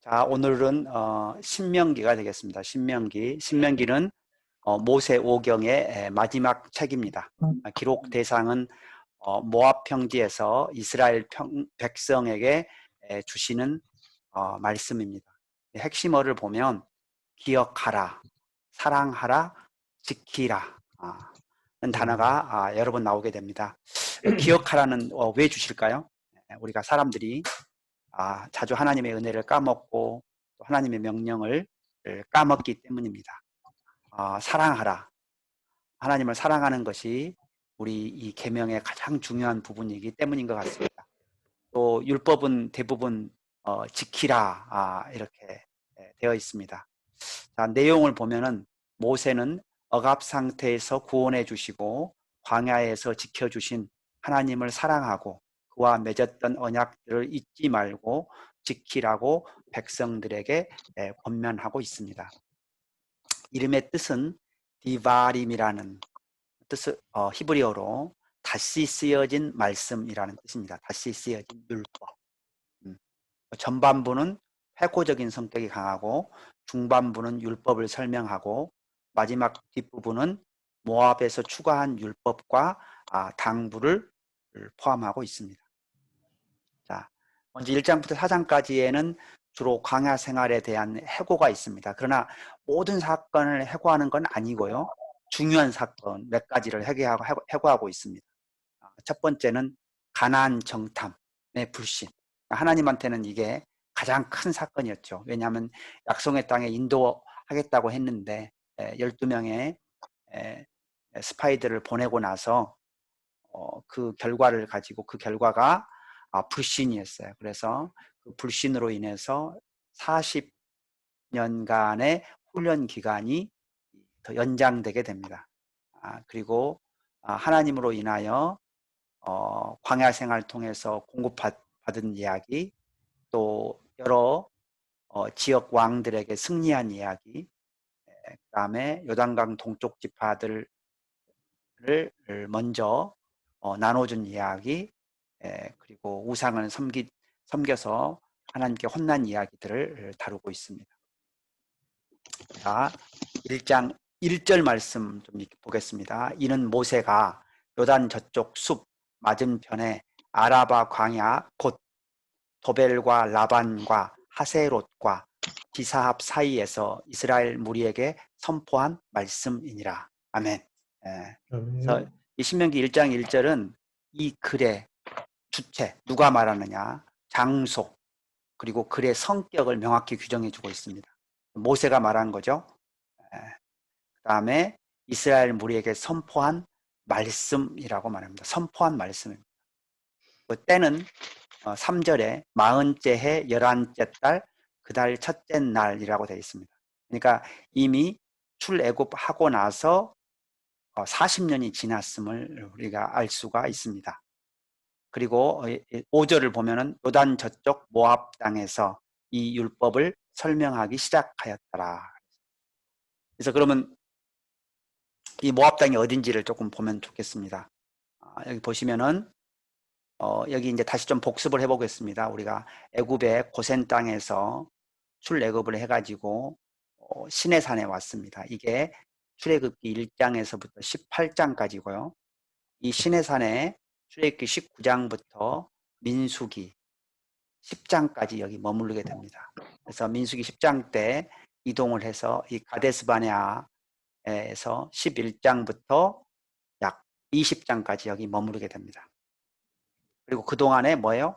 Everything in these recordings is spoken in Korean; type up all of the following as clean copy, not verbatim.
자, 오늘은 신명기가 되겠습니다. 신명기는 모세 오경의 마지막 책입니다. 기록 대상은 모압 평지에서 이스라엘 백성에게 주시는 말씀입니다. 핵심어를 보면 기억하라, 사랑하라, 지키라 는 단어가 여러 번 나오게 됩니다. 기억하라는 왜 주실까요? 우리가 사람들이 자주 하나님의 은혜를 까먹고 또 하나님의 명령을 까먹기 때문입니다. 사랑하라. 하나님을 사랑하는 것이 우리 이 계명의 가장 중요한 부분이기 때문인 것 같습니다. 또 율법은 대부분 지키라 이렇게 되어 있습니다. 자, 내용을 보면은 모세는 억압 상태에서 구원해 주시고 광야에서 지켜주신 하나님을 사랑하고 그와 맺었던 언약들을 잊지 말고 지키라고 백성들에게 권면하고 있습니다. 이름의 뜻은 디바림이라는 뜻, 히브리어로 다시 쓰여진 말씀이라는 뜻입니다. 다시 쓰여진 율법. 전반부는 회고적인 성격이 강하고 중반부는 율법을 설명하고 마지막 뒷부분은 모압에서 추가한 율법과 당부를 포함하고 있습니다. 자, 먼저 1장부터 4장까지에는 주로 광야 생활에 대한 해고가 있습니다. 그러나 모든 사건을 해고하는 건 아니고요. 중요한 사건 몇 가지를 해고하고 있습니다. 첫 번째는 가나안 정탐의 불신. 하나님한테는 이게 가장 큰 사건이었죠. 왜냐하면 약속의 땅에 인도하겠다고 했는데 12명의 스파이들을 보내고 나서 그 결과를 가지고 그 결과가 불신이었어요. 그래서 그 불신으로 인해서 40년간의 훈련 기간이 더 연장되게 됩니다. 그리고 하나님으로 인하여 광야 생활 통해서 공급받은 이야기, 또 여러 지역 왕들에게 승리한 이야기, 그 다음에 요단강 동쪽 지파들을 먼저 나눠준 이야기, 그리고 우상을 섬겨서 하나님께 혼난 이야기들을 다루고 있습니다. 자, 1장 1절 말씀 좀 보겠습니다. 이는 모세가 요단 저쪽 숲 맞은편에 아라바 광야 곧 도벨과 라반과 하세롯과 디사합 사이에서 이스라엘 무리에게 선포한 말씀이니라. 아멘. 그래서 이 신명기 1장 1절은 이 글의 주체, 누가 말하느냐, 장소, 그리고 글의 성격을 명확히 규정해 주고 있습니다. 모세가 말한 거죠. 그 다음에 이스라엘 무리에게 선포한 말씀이라고 말합니다. 선포한 말씀입니다. 그 때는 3절에 40째 해 11째 달 그 달 첫째 날이라고 되어 있습니다. 그러니까 이미 출애굽하고 나서 40년이 지났음을 우리가 알 수가 있습니다. 그리고 5절을 보면은 요단 저쪽 모압 땅에서 이 율법을 설명하기 시작하였더라. 그래서 그러면 이 모압 땅이 어딘지를 조금 보면 좋겠습니다. 여기 보시면은 여기 이제 다시 좀 복습을 해보겠습니다. 우리가 애굽의 고센 땅에서 출애굽을 해가지고 시내산에 왔습니다. 이게 출애굽기 1장에서부터 18장까지고요. 이 시내산에 출애굽기 19장부터 민수기 10장까지 여기 머무르게 됩니다. 그래서 민수기 10장 때 이동을 해서 이 가데스바네아에서 11장부터 약 20장까지 여기 머무르게 됩니다. 그리고 그동안에 뭐예요?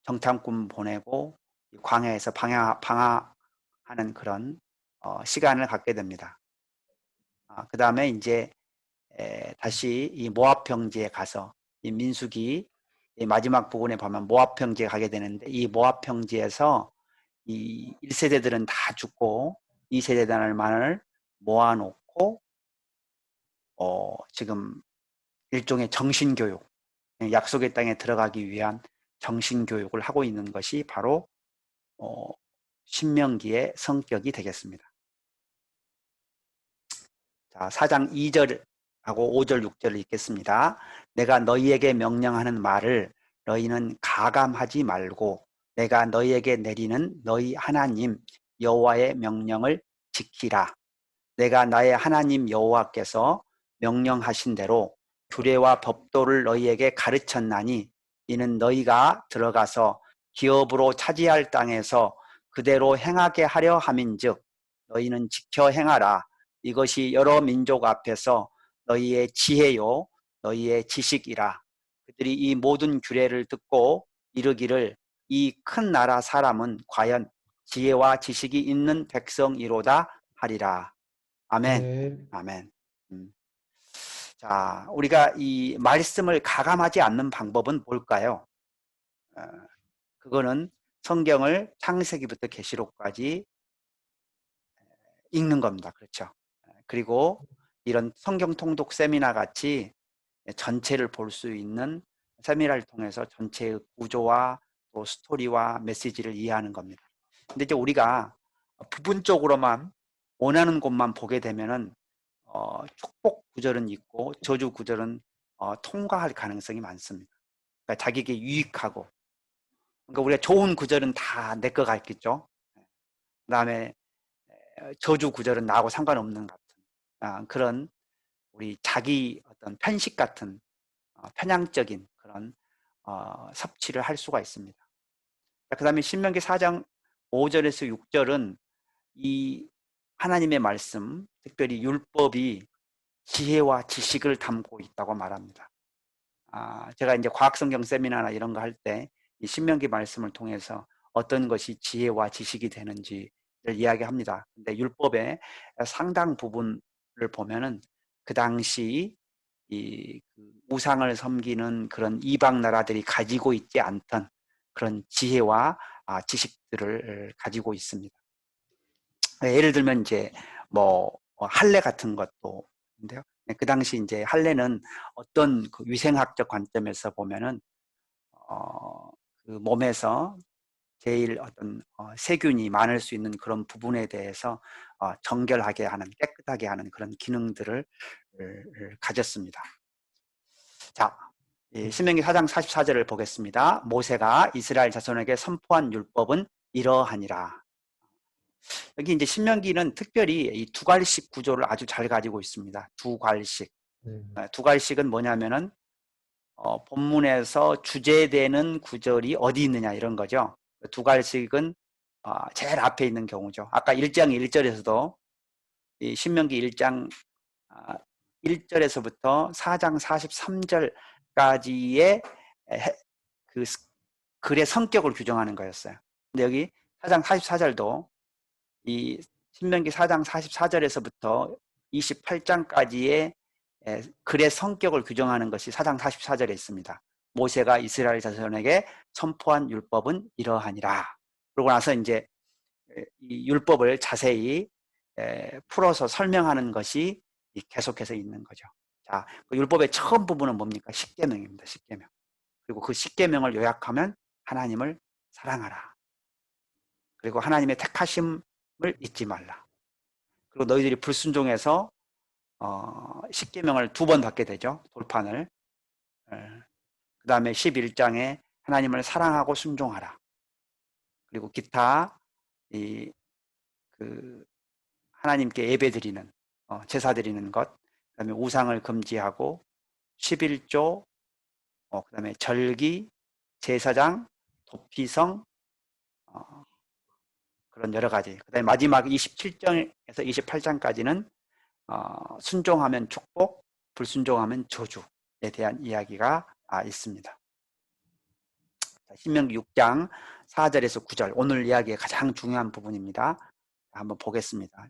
정탐꾼 보내고 광야에서 방황하는 그런 시간을 갖게 됩니다. 그 다음에 이제 다시 이 모압 평지에 가서 이 민수기 이 마지막 부분에 보면 모압 평지에 가게 되는데 이 모압 평지에서 이 1세대들은 다 죽고 2세대들만을 모아놓고 지금 일종의 정신교육, 약속의 땅에 들어가기 위한 정신교육을 하고 있는 것이 바로 신명기의 성격이 되겠습니다. 자, 4장 2절하고 5절, 6절을 읽겠습니다. 내가 너희에게 명령하는 말을 너희는 가감하지 말고 내가 너희에게 내리는 너희 하나님 여호와의 명령을 지키라. 내가 나의 하나님 여호와께서 명령하신 대로 규례와 법도를 너희에게 가르쳤나니 이는 너희가 들어가서 기업으로 차지할 땅에서 그대로 행하게 하려 함인즉 너희는 지켜 행하라. 이것이 여러 민족 앞에서 너희의 지혜요 너희의 지식이라. 그들이 이 모든 규례를 듣고 이르기를 이 큰 나라 사람은 과연 지혜와 지식이 있는 백성이로다 하리라. 아멘. 네. 아멘. 자, 우리가 이 말씀을 가감하지 않는 방법은 뭘까요? 어, 그거는 성경을 창세기부터 계시록까지 읽는 겁니다. 그렇죠? 그리고 이런 성경 통독 세미나 같이 전체를 볼 수 있는 세미나를 통해서 전체의 구조와 또 스토리와 메시지를 이해하는 겁니다. 근데 이제 우리가 부분적으로만 원하는 곳만 보게 되면은 축복 구절은 있고 저주 구절은 통과할 가능성이 많습니다. 그러니까 자기에게 유익하고, 그러니까 우리가 좋은 구절은 다 내 것 같겠죠. 그다음에 저주 구절은 나하고 상관없는 같은 그런 우리 자기 어떤 편식 같은 편향적인 그런 섭취를 할 수가 있습니다. 그 다음에 신명기 4장 5절에서 6절은 이 하나님의 말씀, 특별히 율법이 지혜와 지식을 담고 있다고 말합니다. 제가 이제 과학성경 세미나나 이런 거 할 때 이 신명기 말씀을 통해서 어떤 것이 지혜와 지식이 되는지를 이야기합니다. 근데 율법의 상당 부분을 보면은 그 당시 그 우상을 섬기는 그런 이방 나라들이 가지고 있지 않던 그런 지혜와 지식들을 가지고 있습니다. 예를 들면 이제 할례 같은 것도 인데요. 그 당시 이제 할례는 어떤 그 위생학적 관점에서 보면은 그 몸에서 제일 어떤 세균이 많을 수 있는 그런 부분에 대해서 정결하게 하는, 깨끗하게 하는 그런 기능들을 가졌습니다. 자, 신명기 4장 44절을 보겠습니다. 모세가 이스라엘 자손에게 선포한 율법은 이러하니라. 여기 이제 신명기는 특별히 이 두갈식 구조를 아주 잘 가지고 있습니다. 두갈식. 네. 두갈식은 뭐냐면은 본문에서 주제되는 구절이 어디 있느냐 이런 거죠. 두갈식은 제일 앞에 있는 경우죠. 아까 1장 1절에서도 이 신명기 1장 1절에서부터 4장 43절까지의 그 글의 성격을 규정하는 거였어요. 근데 여기 4장 44절도 이 신명기 4장 44절에서부터 28장까지의 글의 성격을 규정하는 것이 4장 44절에 있습니다. 모세가 이스라엘 자손에게 선포한 율법은 이러하니라. 그러고 나서 이제 이 율법을 자세히 풀어서 설명하는 것이 계속해서 있는 거죠. 자, 그 율법의 처음 부분은 뭡니까? 십계명입니다. 십계명. 그리고 그 십계명을 요약하면 하나님을 사랑하라. 그리고 하나님의 택하심을 잊지 말라. 그리고 너희들이 불순종해서 십계명을 2번 받게 되죠. 돌판을. 그 다음에 11장에 하나님을 사랑하고 순종하라. 그리고 기타 그 하나님께 예배드리는 제사 드리는 것, 그다음에 우상을 금지하고 11조, 그다음에 절기, 제사장, 도피성, 그런 여러 가지. 그다음에 마지막 27장에서 28장까지는 순종하면 축복, 불순종하면 저주에 대한 이야기가 있습니다. 신명기 6장 4절에서 9절, 오늘 이야기의 가장 중요한 부분입니다. 한번 보겠습니다.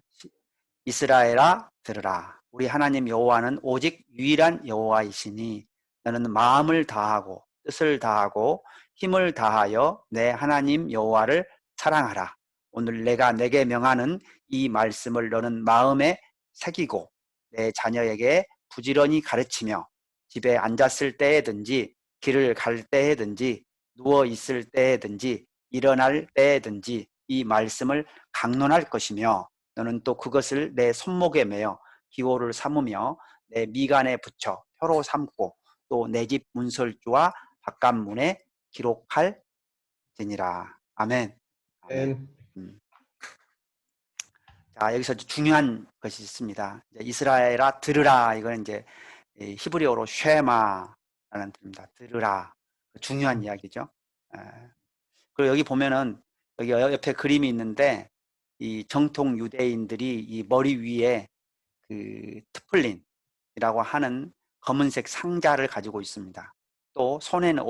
이스라엘아 들으라. 우리 하나님 여호와는 오직 유일한 여호와이시니 너는 마음을 다하고 뜻을 다하고 힘을 다하여 내 하나님 여호와를 사랑하라. 오늘 내가 내게 명하는 이 말씀을 너는 마음에 새기고 내 자녀에게 부지런히 가르치며 집에 앉았을 때에든지 길을 갈 때에든지 누워 있을 때에든지 일어날 때에든지 이 말씀을 강론할 것이며 너는 또 그것을 내 손목에 매어 기호를 삼으며 내 미간에 붙여 표로 삼고 또 내 집 문설주와 바깥문에 기록할 지니라. 아멘. 아멘. 아멘. 음. 자, 여기서 중요한 것이 있습니다. 이제 이스라엘아 들으라. 이거는 이제 히브리어로 쉐마라는 뜻입니다. 들으라. 중요한 이야기죠. 에. 그리고 여기 보면은 여기 옆에 그림이 있는데 이 정통 유대인들이 이 머리 위에 그 트플린이라고 하는 검은색 상자를 가지고 있습니다. 또 손에는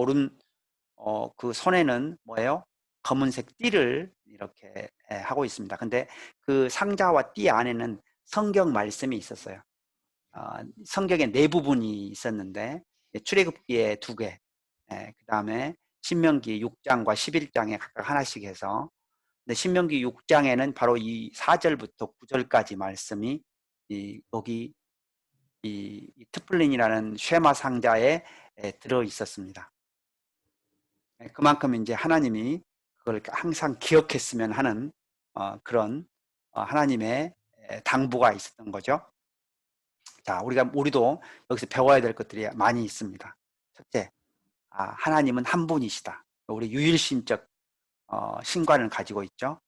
그 손에는 뭐예요? 검은색 띠를 이렇게 하고 있습니다. 근데 그 상자와 띠 안에는 성경 말씀이 있었어요. 성경의 네 부분이 있었는데 출애굽기에 2개, 그 다음에 신명기 6장과 11장에 각각 하나씩 해서, 근데 신명기 6장에는 바로 이 4절부터 9절까지 말씀이 여기 이 트플린이라는 쉐마 상자에 들어 있었습니다. 그만큼 이제 하나님이 그걸 항상 기억했으면 하는 그런 하나님의 당부가 있었던 거죠. 자, 우리도 여기서 배워야 될 것들이 많이 있습니다. 첫째, 하나님은 한 분이시다. 우리 유일신적 신관을 가지고 있죠.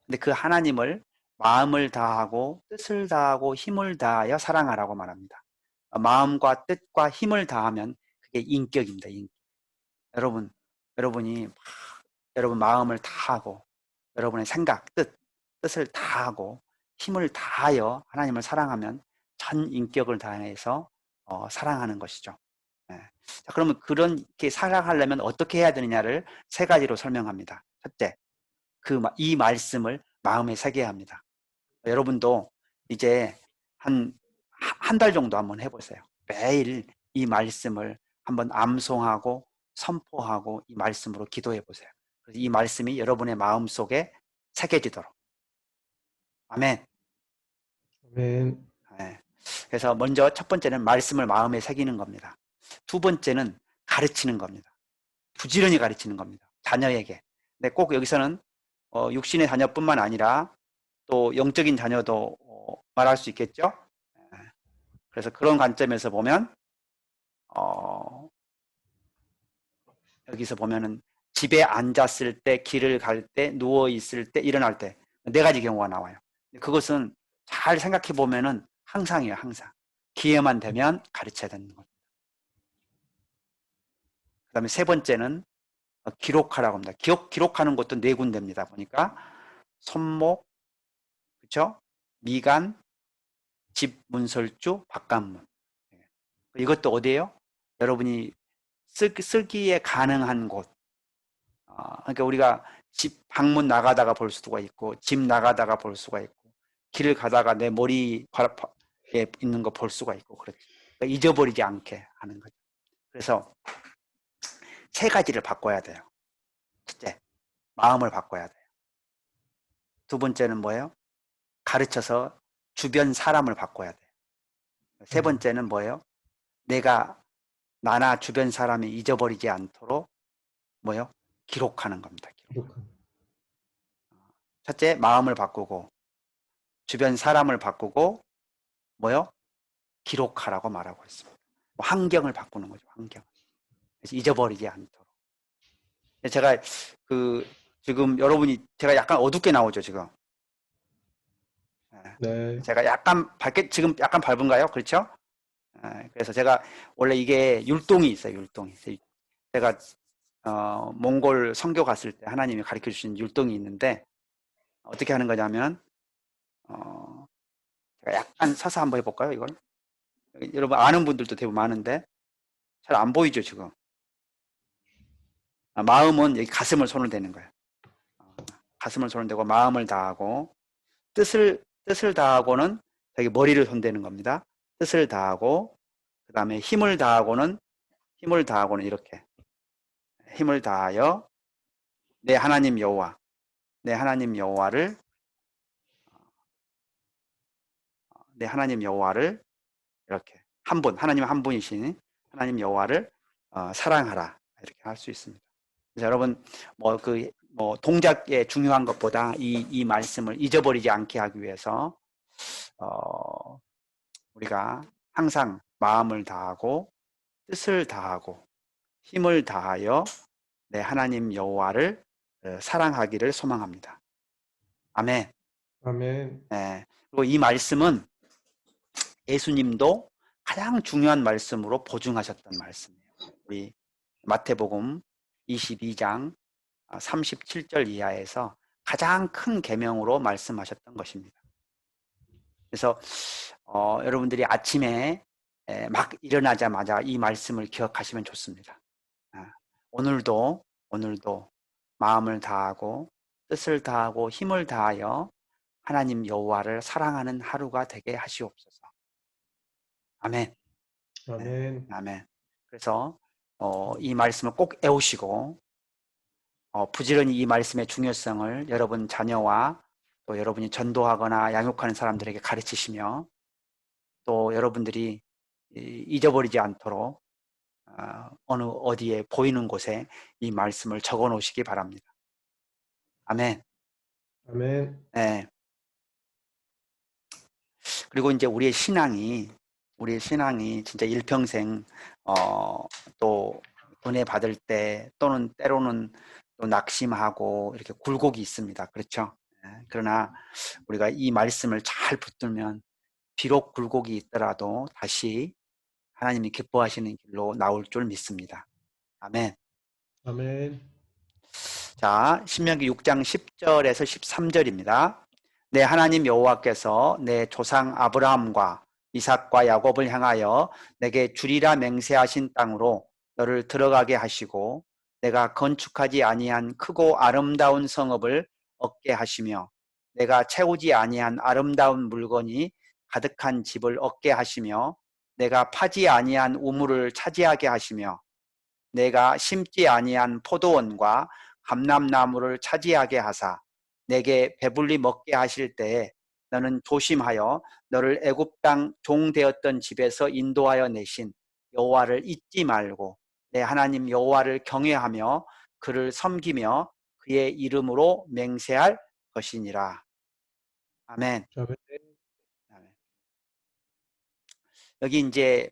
근데 그 하나님을 마음을 다하고 뜻을 다하고 힘을 다하여 사랑하라고 말합니다. 마음과 뜻과 힘을 다하면 그게 인격입니다. 인격. 여러분이 여러분 마음을 다하고 여러분의 생각, 뜻을 다하고 힘을 다하여 하나님을 사랑하면 전 인격을 다해서 사랑하는 것이죠. 예. 자, 그러면 그렇게 사랑하려면 어떻게 해야 되느냐를 3가지로 설명합니다. 첫째, 이 말씀을 마음에 새겨야 합니다. 여러분도 이제 한 달 정도 한번 해보세요. 매일 이 말씀을 한번 암송하고 선포하고 이 말씀으로 기도해 보세요. 그래서 이 말씀이 여러분의 마음속에 새겨지도록. 아멘. 아멘. 네. 그래서 먼저 첫 번째는 말씀을 마음에 새기는 겁니다. 2번째는 가르치는 겁니다. 부지런히 가르치는 겁니다. 자녀에게. 근데 꼭 여기서는 육신의 자녀뿐만 아니라 또 영적인 자녀도 말할 수 있겠죠. 그래서 그런 관점에서 보면 여기서 보면은 집에 앉았을 때, 길을 갈 때, 누워 있을 때, 일어날 때 4가지 경우가 나와요. 그것은 잘 생각해 보면은 항상이에요. 항상 기회만 되면 가르쳐야 되는 겁니다. 그 다음에 3번째는 기록하라고 합니다. 기록하는 것도 4군데입니다. 보니까 손목, 그렇죠? 미간, 집 문설주, 바깥문. 이것도 어디예요? 여러분이 쓰기에 가능한 곳. 그러니까 우리가 집 방문 나가다가 볼 수가 있고, 집 나가다가 볼 수가 있고, 길을 가다가 내 머리에 있는 거 볼 수가 있고, 그렇죠. 그러니까 잊어버리지 않게 하는 거죠. 그래서 3가지를 바꿔야 돼요. 첫째, 마음을 바꿔야 돼요. 2번째는 뭐예요? 가르쳐서 주변 사람을 바꿔야 돼요. 3번째는 뭐예요? 나나 주변 사람이 잊어버리지 않도록 뭐예요? 기록하는 겁니다. 기록. 첫째, 마음을 바꾸고, 주변 사람을 바꾸고, 뭐요? 기록하라고 말하고 있습니다. 환경을 바꾸는 거죠. 환경. 그래서 잊어버리지 않도록. 제가 지금 여러분이 제가 약간 어둡게 나오죠 지금. 네. 제가 약간 지금 약간 밝은가요? 그렇죠? 그래서 제가 원래 이게 율동이 있어요. 율동이. 제가 몽골 선교 갔을 때 하나님이 가르쳐 주신 율동이 있는데 어떻게 하는 거냐면 제가 약간 서서 한번 해볼까요? 이걸 여러분 아는 분들도 대부분 많은데 잘 안 보이죠 지금. 마음은 여기 가슴을 손을 대는 거예요. 가슴을 손을 대고 마음을 다하고 뜻을 다하고는 여기 머리를 손대는 겁니다. 뜻을 다하고 그 다음에 힘을 다하고는 이렇게 힘을 다하여 내 하나님 여호와를 이렇게 하나님 한 분이신 하나님 여호와를 사랑하라 이렇게 할 수 있습니다. 그래서 여러분 동작에 중요한 것보다 이 말씀을 잊어버리지 않게 하기 위해서 우리가 항상 마음을 다하고 뜻을 다하고 힘을 다하여 내 하나님 여호와를 사랑하기를 소망합니다. 아멘. 아멘. 예. 그리고 이 말씀은 예수님도 가장 중요한 말씀으로 보증하셨던 말씀이에요. 우리 마태복음 22장 37절 이하에서 가장 큰 계명으로 말씀하셨던 것입니다. 그래서 여러분들이 아침에 막 일어나자마자 이 말씀을 기억하시면 좋습니다. 아, 오늘도 마음을 다하고 뜻을 다하고 힘을 다하여 하나님 여호와를 사랑하는 하루가 되게 하시옵소서. 아멘. 네, 아멘. 아멘. 그래서 이 말씀을 꼭 애우시고 부지런히 이 말씀의 중요성을 여러분 자녀와 또 여러분이 전도하거나 양육하는 사람들에게 가르치시며 또 여러분들이 잊어버리지 않도록 어느 어디에 보이는 곳에 이 말씀을 적어 놓으시기 바랍니다. 아멘. 아멘. 네. 그리고 이제 우리의 신앙이 진짜 일평생 또 은혜 받을 때 또는 때로는 또 낙심하고 이렇게 굴곡이 있습니다. 그렇죠? 그러나 우리가 이 말씀을 잘 붙들면 비록 굴곡이 있더라도 다시 하나님이 기뻐하시는 길로 나올 줄 믿습니다. 아멘. 아멘. 자, 신명기 6장 10절에서 13절입니다. 내 하나님 여호와께서 내 조상 아브라함과 이삭과 야곱을 향하여 내게 주리라 맹세하신 땅으로 너를 들어가게 하시고 내가 건축하지 아니한 크고 아름다운 성읍을 얻게 하시며 내가 채우지 아니한 아름다운 물건이 가득한 집을 얻게 하시며 내가 파지 아니한 우물을 차지하게 하시며 내가 심지 아니한 포도원과 감람나무를 차지하게 하사 내게 배불리 먹게 하실 때에 너는 조심하여 너를 애굽 땅 종 되었던 집에서 인도하여 내신 여호와를 잊지 말고 내 하나님 여호와를 경외하며 그를 섬기며 그의 이름으로 맹세할 것이니라. 아멘. 아멘. 여기 이제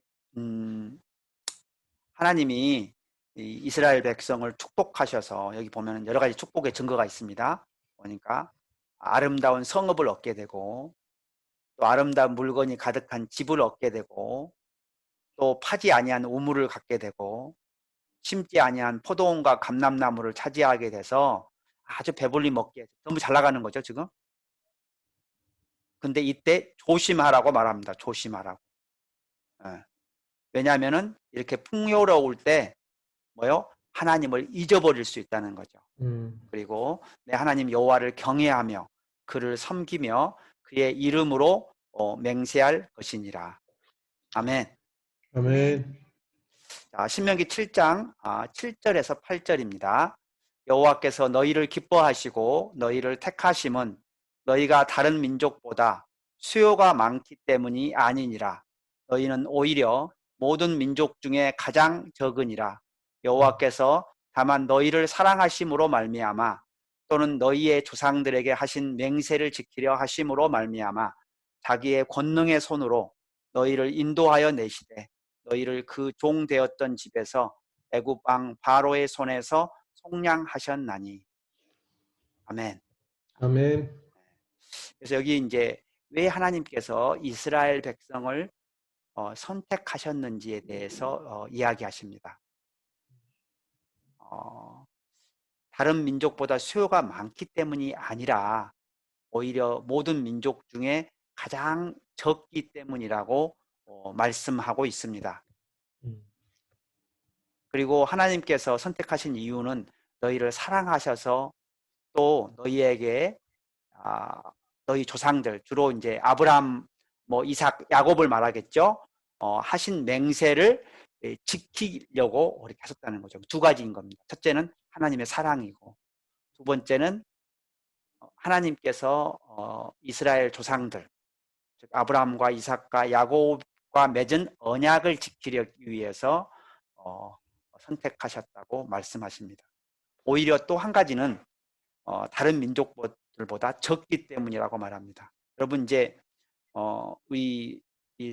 하나님이 이 이스라엘 백성을 축복하셔서 여기 보면 여러 가지 축복의 증거가 있습니다. 보니까 아름다운 성읍을 얻게 되고 또 아름다운 물건이 가득한 집을 얻게 되고 또 파지 아니한 우물을 갖게 되고 심지 아니한 포도원과 감람나무를 차지하게 돼서 아주 배불리 먹게 너무 잘 나가는 거죠 지금. 근데 이때 조심하라고 말합니다. 조심하라고. 왜냐하면은 이렇게 풍요로울 때 뭐요? 하나님을 잊어버릴 수 있다는 거죠. 음. 그리고 내 하나님 여호와를 경외하며 그를 섬기며 그의 이름으로 맹세할 것이니라. 아멘. 아멘. 자, 신명기 7장 7절에서 8절입니다. 여호와께서 너희를 기뻐하시고 너희를 택하심은 너희가 다른 민족보다 수요가 많기 때문이 아니니라. 너희는 오히려 모든 민족 중에 가장 적으니라. 여호와께서 다만 너희를 사랑하심으로 말미암아 또는 너희의 조상들에게 하신 맹세를 지키려 하심으로 말미암아 자기의 권능의 손으로 너희를 인도하여 내시되 너희를 그 종 되었던 집에서 애굽 왕 바로의 손에서 속량하셨나니. 아멘. 아멘. 그래서 여기 이제 왜 하나님께서 이스라엘 백성을 선택하셨는지에 대해서 이야기하십니다. 다른 민족보다 수요가 많기 때문이 아니라 오히려 모든 민족 중에 가장 적기 때문이라고 말씀하고 있습니다. 음. 그리고 하나님께서 선택하신 이유는 너희를 사랑하셔서 또 너희에게 너희 조상들 주로 이제 아브라함, 뭐 이삭, 야곱을 말하겠죠. 하신 맹세를 지키려고 그렇게 하셨다는 거죠. 두 가지인 겁니다. 첫째는 하나님의 사랑이고 두 번째는 하나님께서 이스라엘 조상들, 즉 아브라함과 이삭과 야곱과 맺은 언약을 지키기 위해서 선택하셨다고 말씀하십니다. 오히려 또 한 가지는 다른 민족들보다 적기 때문이라고 말합니다. 여러분 이제 이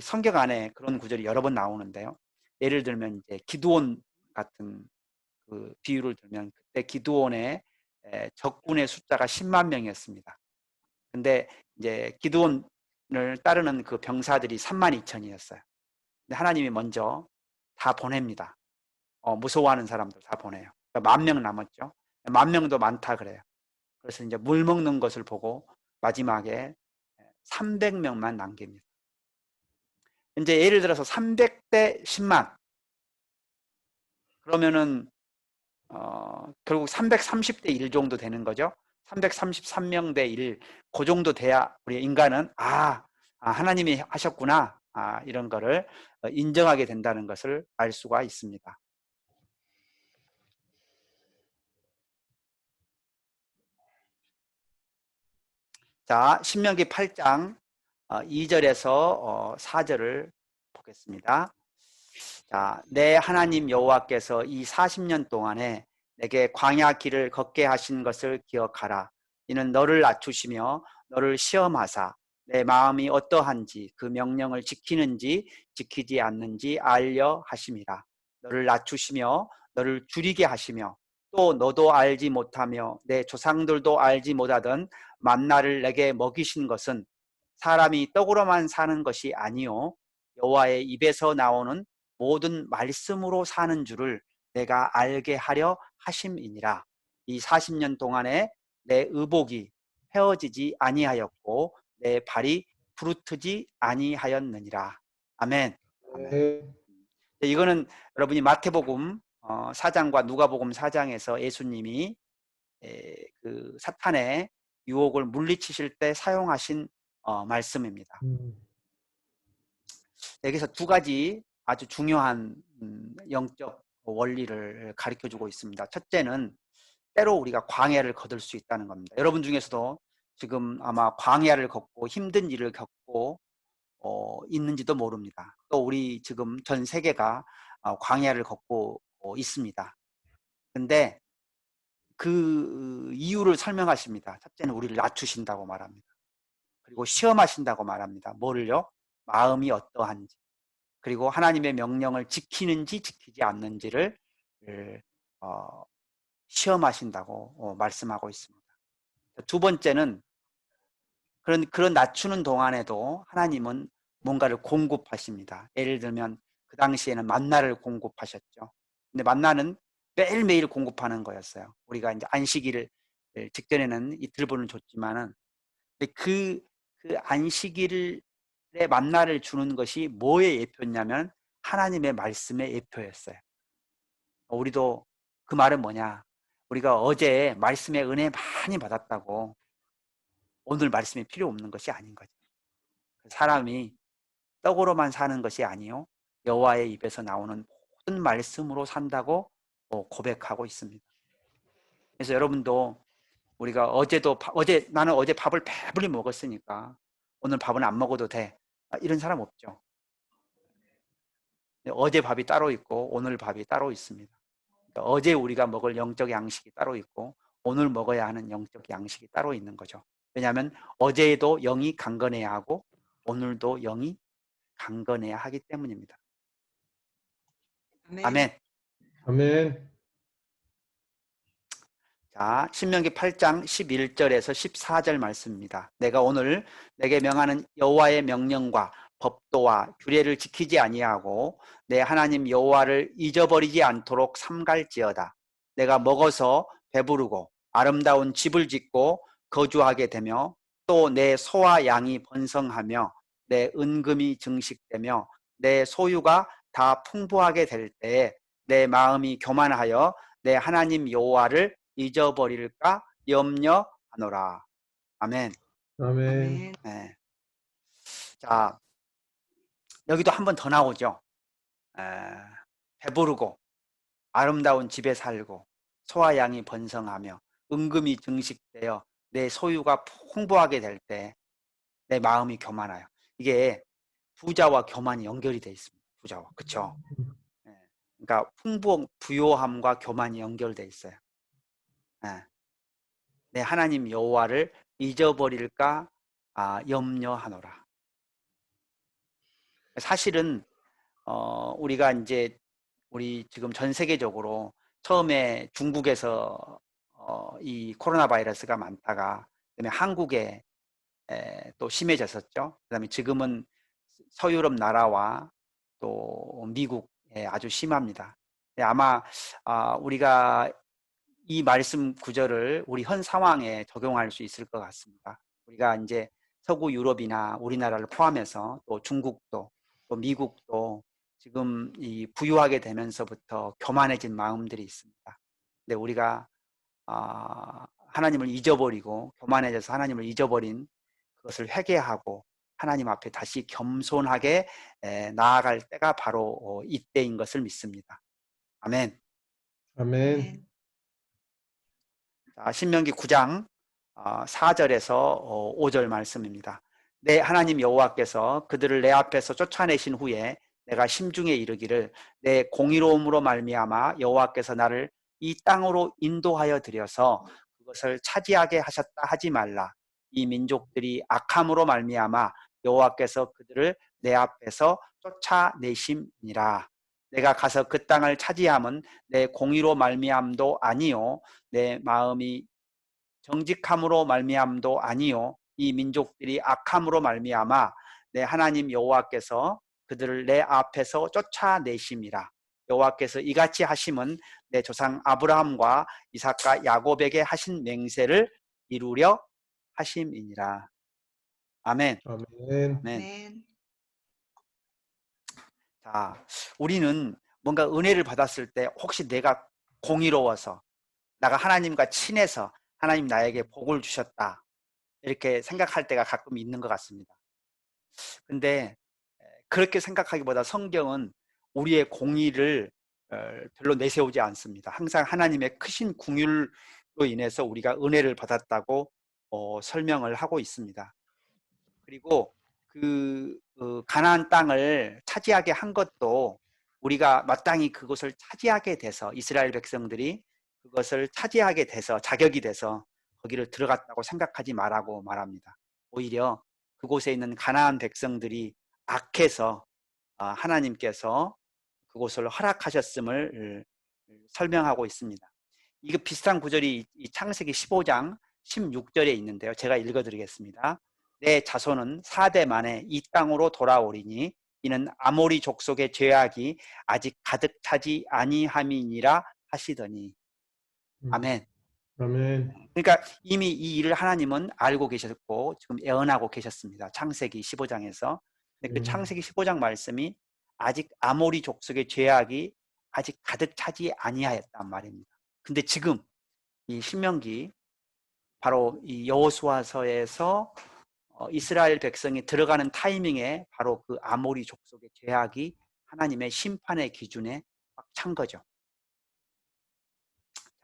성경 안에 그런 구절이 여러 번 나오는데요. 예를 들면 이제 기드온 같은 그 비유를 들면 그때 기드온의 적군의 숫자가 10만 명이었습니다. 근데 이제 기드온을 따르는 그 병사들이 3만 2천이었어요. 근데 하나님이 먼저 다 보냅니다. 무서워하는 사람들 다 보내요. 그러니까 10,000명 남았죠. 10,000명도 많다 그래요. 그래서 이제 물 먹는 것을 보고 마지막에 300명만 남깁니다. 이제 예를 들어서 300대 10만 그러면은 결국 330대 1 정도 되는 거죠. 333명 대 1, 그 정도 돼야 우리 인간은 하나님이 하셨구나, 이런 거를 인정하게 된다는 것을 알 수가 있습니다. 자, 신명기 8장 2절에서 4절을 보겠습니다. 자, 내 하나님 여호와께서 이 40년 동안에 내게 광야 길을 걷게 하신 것을 기억하라. 이는 너를 낮추시며 너를 시험하사 내 마음이 어떠한지 그 명령을 지키는지 지키지 않는지 알려 하심이라. 너를 낮추시며 너를 줄이게 하시며 또 너도 알지 못하며 내 조상들도 알지 못하던 만나를 내게 먹이신 것은 사람이 떡으로만 사는 것이 아니요 여호와의 입에서 나오는 모든 말씀으로 사는 줄을 내가 알게 하려 하심이니라. 이 40년 동안에 내 의복이 헤어지지 아니하였고 내 발이 부르트지 아니하였느니라. 아멘. 아멘. 아멘. 이거는 여러분이 마태복음 4장과 누가복음 4장에서 예수님이 그 사탄의 유혹을 물리치실 때 사용하신 말씀입니다. 여기서 두 가지 아주 중요한 영적 원리를 가르쳐주고 있습니다. 첫째는 때로 우리가 광야를 거둘 수 있다는 겁니다. 여러분 중에서도 지금 아마 광야를 걷고 힘든 일을 겪고 있는지도 모릅니다. 또 우리 지금 전 세계가 광야를 걷고 있습니다. 근데 그 이유를 설명하십니다. 첫째는 우리를 낮추신다고 말합니다. 그리고 시험하신다고 말합니다. 뭐를요? 마음이 어떠한지. 그리고 하나님의 명령을 지키는지 지키지 않는지를 시험하신다고 말씀하고 있습니다. 두 번째는 그런 낮추는 동안에도 하나님은 뭔가를 공급하십니다. 예를 들면 그 당시에는 만나를 공급하셨죠. 근데 만나는 매일매일 공급하는 거였어요. 우리가 이제 안식일을 직전에는 이틀분을 줬지만은 그 안식일에 만나를 주는 것이 뭐의 예표냐면 하나님의 말씀의 예표였어요. 우리도 그 말은 뭐냐? 우리가 어제 말씀의 은혜 많이 받았다고 오늘 말씀이 필요 없는 것이 아닌 거죠. 사람이 떡으로만 사는 것이 아니요 여호와의 입에서 나오는 모든 말씀으로 산다고 고백하고 있습니다. 그래서 여러분도 우리가 나는 어제 밥을 배불리 먹었으니까 오늘 밥은 안 먹어도 돼. 이런 사람 없죠. 어제 밥이 따로 있고 오늘 밥이 따로 있습니다. 그러니까 어제 우리가 먹을 영적 양식이 따로 있고 오늘 먹어야 하는 영적 양식이 따로 있는 거죠. 왜냐하면 어제도 영이 강건해야 하고 오늘도 영이 강건해야 하기 때문입니다. 아멘. 아멘. 아멘. 자, 신명기 8장 11절에서 14절 말씀입니다. 내가 오늘 내게 명하는 여호와의 명령과 법도와 규례를 지키지 아니하고 내 하나님 여호와를 잊어버리지 않도록 삼갈지어다. 내가 먹어서 배부르고 아름다운 집을 짓고 거주하게 되며 또 내 소와 양이 번성하며 내 은금이 증식되며 내 소유가 다 풍부하게 될 때에 내 마음이 교만하여 내 하나님 여호와를 잊어버릴까 염려하노라. 아멘. 아멘. 아멘. 네. 자, 여기도 한 번 더 나오죠. 배부르고 아름다운 집에 살고 소와 양이 번성하며 은금이 증식되어 내 소유가 풍부하게 될 때 내 마음이 교만하여. 이게 부자와 교만이 연결이 돼 있습니다. 부자와. 그렇죠? 네. 그러니까 부요함과 교만이 연결돼 있어요. 네. 내 하나님 여호와를 잊어버릴까 염려하노라. 사실은 우리가 이제 우리 지금 전 세계적으로 처음에 중국에서 이 코로나 바이러스가 많다가 그다음에 한국에 또 심해졌었죠. 그다음에 지금은 서유럽 나라와 또 미국에 아주 심합니다. 네, 아마 우리가 이 말씀 구절을 우리 현 상황에 적용할 수 있을 것 같습니다. 우리가 이제 서구 유럽이나 우리나라를 포함해서 또 중국도 또 미국도 지금 이 부유하게 되면서부터 교만해진 마음들이 있습니다. 근데 우리가 하나님을 잊어버리고 교만해져서 하나님을 잊어버린 그것을 회개하고 하나님 앞에 다시 겸손하게 나아갈 때가 바로 이때인 것을 믿습니다. 아멘. 아멘. 자, 신명기 9장 4절에서 5절 말씀입니다. 내 하나님 여호와께서 그들을 내 앞에서 쫓아내신 후에 내가 심중에 이르기를 내 공의로움으로 말미암아 여호와께서 나를 이 땅으로 인도하여 들여서 그것을 차지하게 하셨다 하지 말라. 이 민족들이 악함으로 말미암아 여호와께서 그들을 내 앞에서 쫓아내심이니라. 내가 가서 그 땅을 차지함은 내 공의로 말미암도 아니요 내 마음이 정직함으로 말미암도 아니요 이 민족들이 악함으로 말미암아 내 하나님 여호와께서 그들을 내 앞에서 쫓아내심이라. 여호와께서 이같이 하심은 내 조상 아브라함과 이삭과 야곱에게 하신 맹세를 이루려 하심이니라. 아멘. 아멘. 아멘. 자, 우리는 뭔가 은혜를 받았을 때 혹시 내가 공의로워서 내가 하나님과 친해서 하나님 나에게 복을 주셨다 이렇게 생각할 때가 가끔 있는 것 같습니다. 근데 그렇게 생각하기보다 성경은 우리의 공의를 별로 내세우지 않습니다. 항상 하나님의 크신 긍휼로 인해서 우리가 은혜를 받았다고 설명을 하고 있습니다. 그리고 그 가나안 땅을 차지하게 한 것도 우리가 마땅히 그것을 차지하게 돼서 이스라엘 백성들이 그것을 차지하게 돼서 자격이 돼서 거기를 들어갔다고 생각하지 말라고 말합니다. 오히려 그곳에 있는 가나안 백성들이 악해서 하나님께서 그곳을 허락하셨음을 설명하고 있습니다. 이거 비슷한 구절이 창세기 15장 16절에 있는데요. 제가 읽어드리겠습니다. 내 자손은 4대 만에 이 땅으로 돌아오리니 이는 아모리 족속의 죄악이 아직 가득 차지 아니함이니라 하시더니. 아멘. 아멘. 그러니까 이미 이 일을 하나님은 알고 계셨고 지금 예언하고 계셨습니다. 창세기 15장에서. 근데 그 창세기 15장 말씀이 아직 아모리 족속의 죄악이 아직 가득 차지 아니하였단 말입니다. 근데 지금 이 신명기 바로 이 여호수아서에서 이스라엘 백성이 들어가는 타이밍에 바로 그 아모리 족속의 죄악이 하나님의 심판의 기준에 꽉 찬 거죠.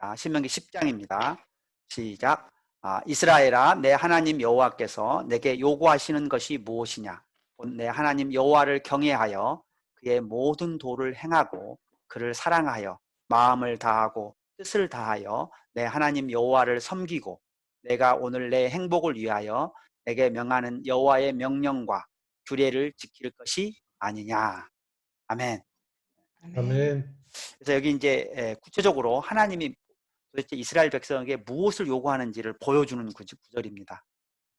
자, 신명기 10장입니다. 시작. 이스라엘아, 내 하나님 여호와께서 내게 요구하시는 것이 무엇이냐? 내 하나님 여호와를 경외하여 그의 모든 도를 행하고 그를 사랑하여 마음을 다하고 뜻을 다하여 내 하나님 여호와를 섬기고 내가 오늘 내 행복을 위하여 내게 명하는 여호와의 명령과 규례를 지킬 것이 아니냐. 아멘. 아멘. 그래서 여기 이제 구체적으로 하나님이 도대체 이스라엘 백성에게 무엇을 요구하는지를 보여주는 구절입니다.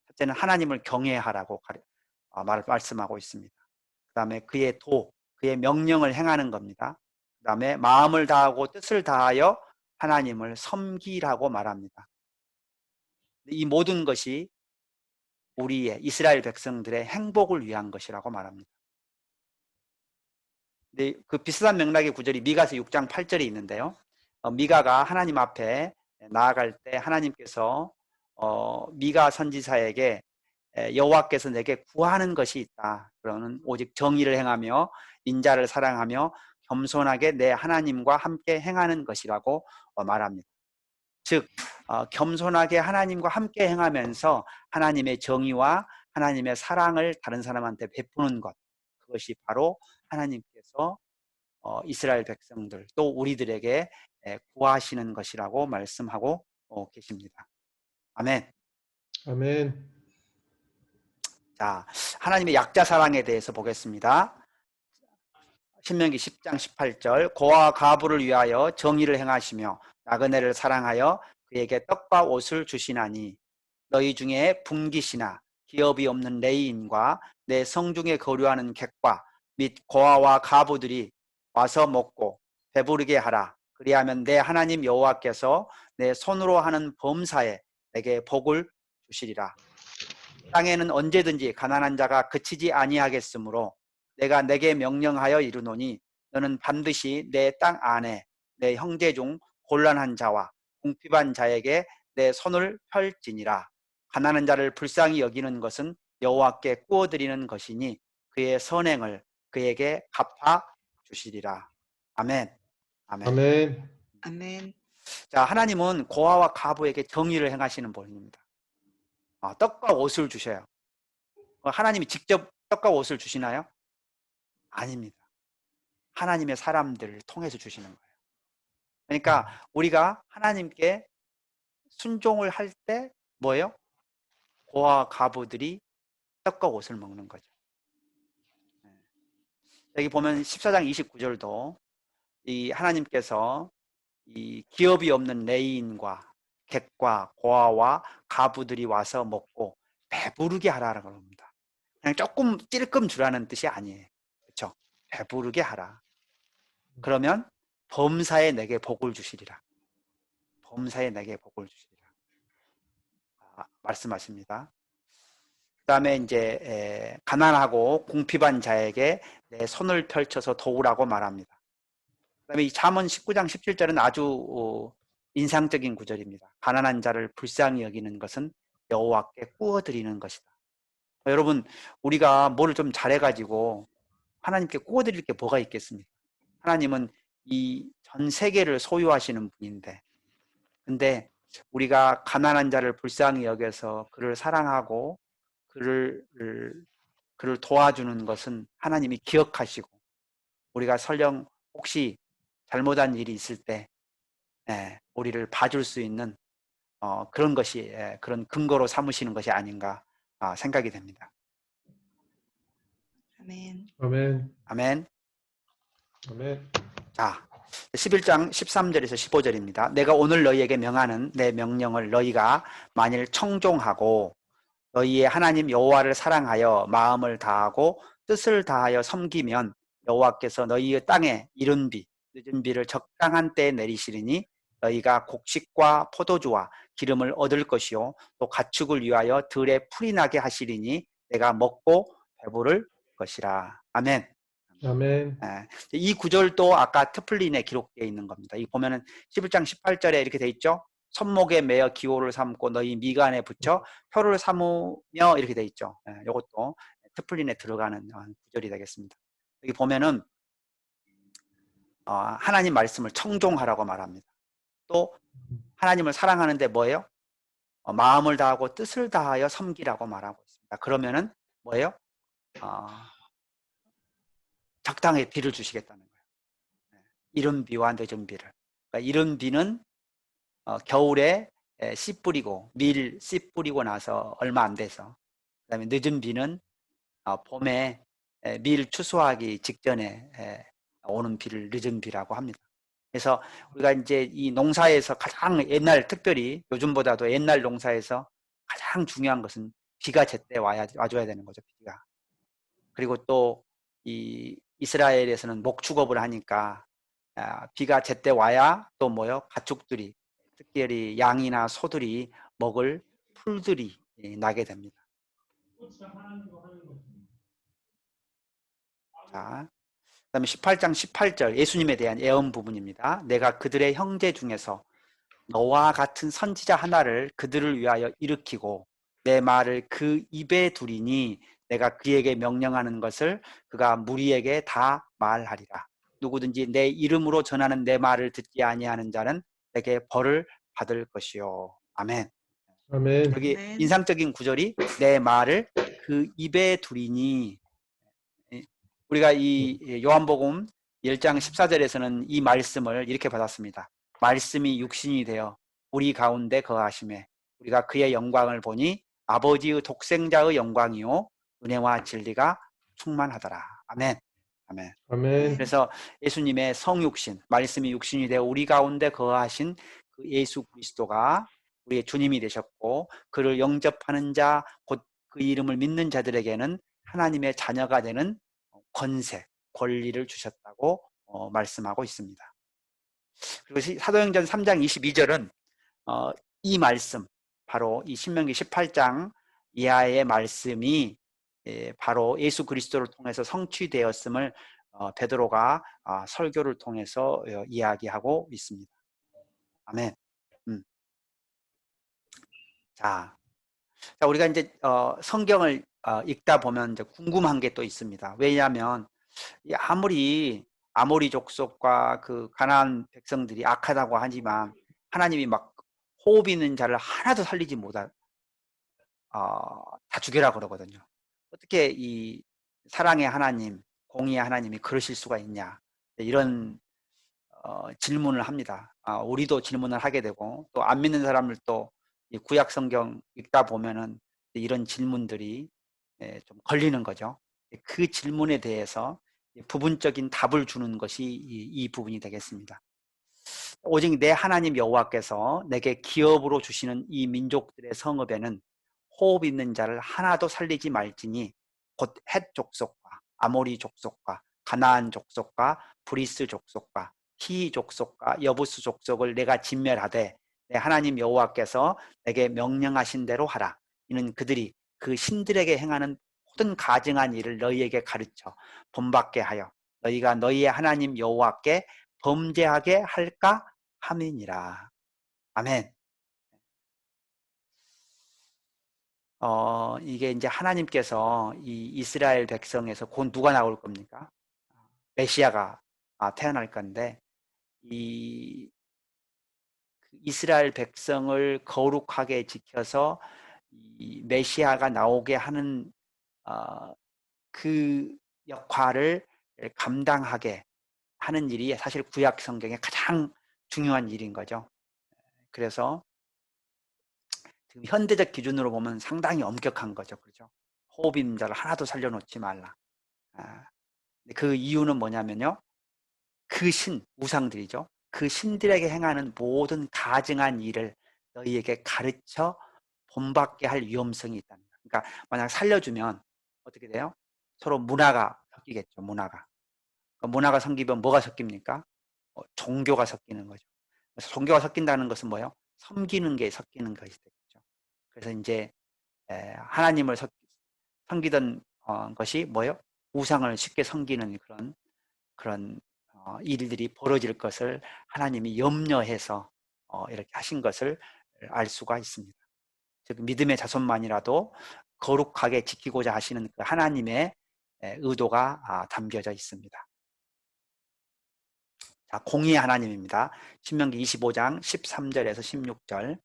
첫째는 하나님을 경외하라고 말씀하고 있습니다. 그 다음에 그의 그의 명령을 행하는 겁니다. 그 다음에 마음을 다하고 뜻을 다하여 하나님을 섬기라고 말합니다. 이 모든 것이 우리의 이스라엘 백성들의 행복을 위한 것이라고 말합니다. 근데 그 비슷한 맥락의 구절이 미가서 6장 8절에 있는데요. 미가가 하나님 앞에 나아갈 때 하나님께서 미가 선지자에게 여호와께서 내게 구하는 것이 있다. 그러는 오직 정의를 행하며 인자를 사랑하며 겸손하게 내 하나님과 함께 행하는 것이라고 말합니다. 즉 겸손하게 하나님과 함께 행하면서 하나님의 정의와 하나님의 사랑을 다른 사람한테 베푸는 것, 그것이 바로 하나님께서 이스라엘 백성들 또 우리들에게 구하시는 것이라고 말씀하고 계십니다. 아멘. 아멘. 자, 하나님의 약자 사랑에 대해서 보겠습니다. 신명기 10장 18절 고아와 과부를 위하여 정의를 행하시며 나그네를 사랑하여 그에게 떡과 옷을 주시나니 너희 중에 분깃이나 기업이 없는 레위인과 내 성중에 거류하는 객과 및 고아와 과부들이 와서 먹고 배부르게 하라. 그리하면 내 하나님 여호와께서 내 손으로 하는 범사에 내게 복을 주시리라. 땅에는 언제든지 가난한 자가 그치지 아니하겠으므로 내가 내게 명령하여 이르노니 너는 반드시 내 땅 안에 내 형제 중 곤란한 자와 궁핍한 자에게 내 손을 펼지니라. 가난한 자를 불쌍히 여기는 것은 여호와께 구워드리는 것이니 그의 선행을 그에게 갚아 주시리라. 아멘. 아멘. 아멘. 아멘. 자, 하나님은 고아와 과부에게 정의를 행하시는 분입니다. 떡과 옷을 주셔요. 하나님이 직접 떡과 옷을 주시나요? 아닙니다. 하나님의 사람들을 통해서 주시는 거예요. 그러니까 우리가 하나님께 순종을 할 때 뭐예요? 고아와 과부들이 떡과 옷을 먹는 거죠. 여기 보면 14장 29절도 이 하나님께서 이 기업이 없는 레위인과 객과 고아와 과부들이 와서 먹고 배부르게 하라라고 합니다. 그냥 조금 찔끔 주라는 뜻이 아니에요. 그렇죠? 배부르게 하라. 그러면 범사에 내게 복을 주시리라. 범사에 내게 복을 주시리라. 말씀하십니다. 그 다음에 이제 가난하고 궁핍한 자에게 내 손을 펼쳐서 도우라고 말합니다. 그 다음에 이 잠언 19장 17절은 아주 인상적인 구절입니다. 가난한 자를 불쌍히 여기는 것은 여호와께 구워드리는 것이다. 여러분, 우리가 뭐를 좀 잘해가지고 하나님께 구워드릴 게 뭐가 있겠습니까? 하나님은 이 전 세계를 소유하시는 분인데, 근데 우리가 가난한 자를 불쌍히 여겨서 그를 사랑하고 그를 도와주는 것은 하나님이 기억하시고, 우리가 설령 혹시 잘못한 일이 있을 때 우리를 봐줄 수 있는 그런 것이 그런 근거로 삼으시는 것이 아닌가 생각이 됩니다. 아멘. 아멘. 아멘. 아멘. 자, 11장 13절에서 15절입니다. 내가 오늘 너희에게 명하는 내 명령을 너희가 만일 청종하고 너희의 하나님 여호와를 사랑하여 마음을 다하고 뜻을 다하여 섬기면 여호와께서 너희의 땅에 이른 비, 늦은 비를 적당한 때에 내리시리니 너희가 곡식과 포도주와 기름을 얻을 것이요 또 가축을 위하여 들에 풀이 나게 하시리니 내가 먹고 배부를 것이라. 아멘. 아멘. 이 구절도 아까 트플린에 기록되어 있는 겁니다. 이 보면은 11장 18절에 이렇게 돼 있죠. 손목에 매어 기호를 삼고 너희 미간에 붙여 표를 삼으며 이렇게 돼 있죠. 이것도 트플린에 들어가는 구절이 되겠습니다. 여기 보면은 하나님 말씀을 청종하라고 말합니다. 또 하나님을 사랑하는데 뭐예요? 마음을 다하고 뜻을 다하여 섬기라고 말하고 있습니다. 그러면은 뭐예요? 적당히 비를 주시겠다는 거예요. 이른 비와 늦은 비를. 그러니까 이른 비는 겨울에 씨 뿌리고 밀 씨 뿌리고 나서 얼마 안 돼서, 그다음에 늦은 비는 봄에 밀 추수하기 직전에 오는 비를 늦은 비라고 합니다. 그래서 우리가 이제 이 농사에서 가장 옛날, 특별히 요즘보다도 옛날 농사에서 가장 중요한 것은 비가 제때 와줘야 되는 거죠. 비가. 그리고 또 이 이스라엘에서는 목축업을 하니까 비가 제때 와야 또 뭐요? 가축들이, 특별히 양이나 소들이 먹을 풀들이 나게 됩니다. 자, 그다음에 18장 18절 예수님에 대한 예언 부분입니다. 내가 그들의 형제 중에서 너와 같은 선지자 하나를 그들을 위하여 일으키고 내 말을 그 입에 두리니 내가 그에게 명령하는 것을 그가 무리에게 다 말하리라. 누구든지 내 이름으로 전하는 내 말을 듣지 아니하는 자는 내게 벌을 받을 것이요. 아멘. 아멘. 여기 아멘. 인상적인 구절이 내 말을 그 입에 두리니, 우리가 이 요한복음 1장 14절에서는 이 말씀을 이렇게 받았습니다. 말씀이 육신이 되어 우리 가운데 거하심에 우리가 그의 영광을 보니 아버지의 독생자의 영광이요 은혜와 진리가 충만하더라. 아멘. 아멘. 아멘. 그래서 예수님의 성육신, 말씀이 육신이 되어 우리 가운데 거하신 그 예수 그리스도가 우리의 주님이 되셨고, 그를 영접하는 자, 곧 그 이름을 믿는 자들에게는 하나님의 자녀가 되는 권세, 권리를 주셨다고 말씀하고 있습니다. 그리고 사도행전 3장 22절은 이 말씀, 바로 이 신명기 18장 이하의 말씀이 바로 예수 그리스도를 통해서 성취되었음을 베드로가 설교를 통해서 이야기하고 있습니다. 아멘. 자, 우리가 이제 성경을 읽다 보면 이제 궁금한 게 또 있습니다. 왜냐하면 아무리 아모리 족속과 그 가나안 백성들이 악하다고 하지만 하나님이 막 호흡 있는 자를 하나도 살리지 못할 다 죽여라 그러거든요. 어떻게 이 사랑의 하나님, 공의의 하나님이 그러실 수가 있냐, 이런 질문을 합니다. 우리도 질문을 하게 되고, 또 안 믿는 사람을 또 구약 성경 읽다 보면은 이런 질문들이 좀 걸리는 거죠. 그 질문에 대해서 부분적인 답을 주는 것이 이 부분이 되겠습니다. 오직 내 하나님 여호와께서 내게 기업으로 주시는 이 민족들의 성읍에는 호흡 있는 자를 하나도 살리지 말지니 곧 헷 족속과 아모리 족속과 가나안 족속과 브리스 족속과 히 족속과 여부스 족속을 내가 진멸하되 내 하나님 여호와께서 내게 명령하신 대로 하라. 이는 그들이 그 신들에게 행하는 모든 가증한 일을 너희에게 가르쳐 본받게 하여 너희가 너희의 하나님 여호와께 범죄하게 할까 함이니라. 아멘. 이게 이제 하나님께서 이 이스라엘 백성에서 곧 누가 나올 겁니까? 메시아가 태어날 건데, 이 이스라엘 백성을 거룩하게 지켜서 이 메시아가 나오게 하는 그 역할을 감당하게 하는 일이 사실 구약 성경의 가장 중요한 일인 거죠. 그래서 지금 현대적 기준으로 보면 상당히 엄격한 거죠. 그렇죠? 호흡 있는 자를 하나도 살려놓지 말라. 그 이유는 뭐냐면요. 그 우상들이죠. 그 신들에게 행하는 모든 가증한 일을 너희에게 가르쳐 본받게 할 위험성이 있다는 거예요. 그러니까 만약 살려주면 어떻게 돼요? 서로 문화가 섞이겠죠. 문화가 섞이면 뭐가 섞입니까? 종교가 섞이는 거죠. 그래서 종교가 섞인다는 것은 뭐예요? 섬기는 게 섞이는 것이 되겠죠. 그래서 이제 하나님을 섬기던 것이 뭐예요? 우상을 쉽게 섬기는 그런 일들이 벌어질 것을 하나님이 염려해서 이렇게 하신 것을 알 수가 있습니다. 즉 믿음의 자손만이라도 거룩하게 지키고자 하시는 그 하나님의 의도가 담겨져 있습니다. 자, 공의의 하나님입니다. 신명기 25장 13절에서 16절.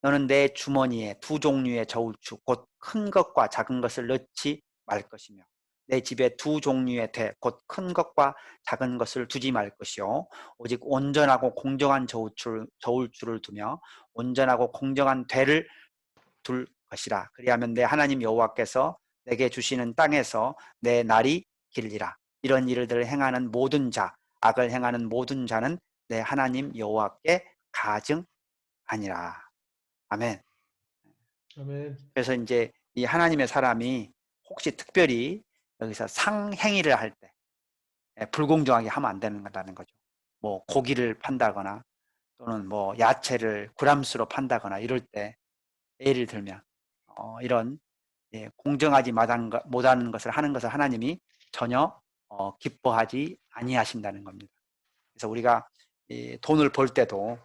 너는 내 주머니에 두 종류의 저울추 곧 큰 것과 작은 것을 넣지 말 것이며 내 집에 두 종류의 대 곧 큰 것과 작은 것을 두지 말 것이요 오직 온전하고 공정한 저울추를 두며 온전하고 공정한 대를 둘 것이라. 그리하면 내 하나님 여호와께서 내게 주시는 땅에서 내 날이 길리라. 이런 일들을 행하는 모든 자, 악을 행하는 모든 자는 내 하나님 여호와께 가증하니라. 아멘. 아멘. 그래서 이제 이 하나님의 사람이 혹시 특별히 여기서 상행위를 할 때 불공정하게 하면 안 된다는 거죠. 뭐 고기를 판다거나 또는 뭐 야채를 그람수로 판다거나 이럴 때, 예를 들면 이런 공정하지 못하는 것을 하는 것을 하나님이 전혀 기뻐하지 아니하신다는 겁니다. 그래서 우리가 돈을 벌 때도